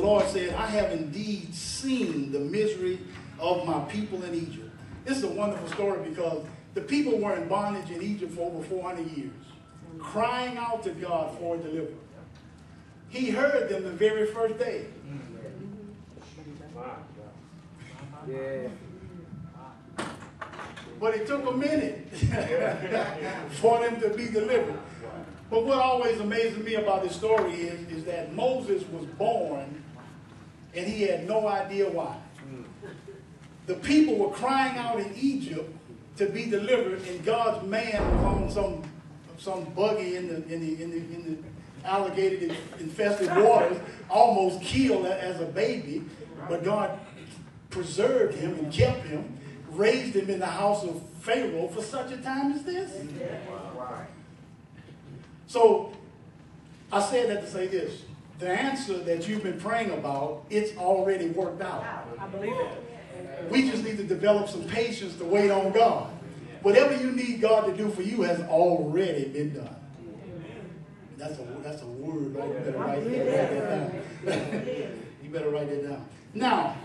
Lord said, I have indeed seen the misery of my people in Egypt. This is a wonderful story because the people were in bondage in Egypt for over 400 years, crying out to God for a deliverer. He heard them the very first day. Yeah. But it took a minute for them to be delivered. But what always amazes me about this story is that Moses was born and he had no idea why. The people were crying out in Egypt to be delivered, and God's man was on some buggy in the alligator infested waters, almost killed as a baby, but God preserved him and kept him, raised him in the house of Pharaoh for such a time as this. So I said that to say this. The answer that you've been praying about, it's already worked out. I believe it. We just need to develop some patience to wait on God. Whatever you need God to do for you has already been done. That's a word, right? You better write that down. You better write that down. Now,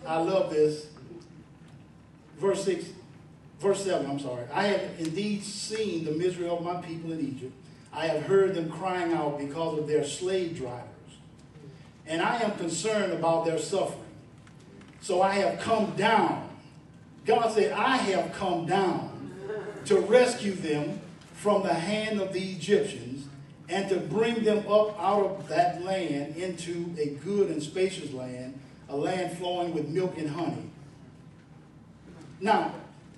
I love this. Verse 7, I'm sorry. I have indeed seen the misery of my people in Egypt. I have heard them crying out because of their slave drivers. And I am concerned about their suffering. So I have come down. God said, I have come down to rescue them from the hand of the Egyptians and to bring them up out of that land into a good and spacious land, a land flowing with milk and honey. Now,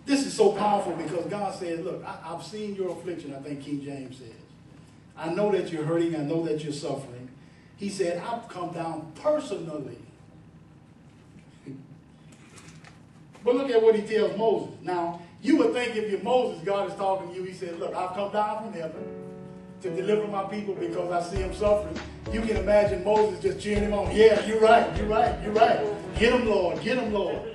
this is so powerful because God said, look, I've seen your affliction, I think King James says. I know that you're hurting. I know that you're suffering. He said, I've come down personally. But look at what he tells Moses. Now, you would think if you're Moses, God is talking to you. He said, look, I've come down from heaven to deliver my people because I see him suffering. You can imagine Moses just cheering him on. Yeah, you're right, you're right, you're right. Get him, Lord, get him, Lord.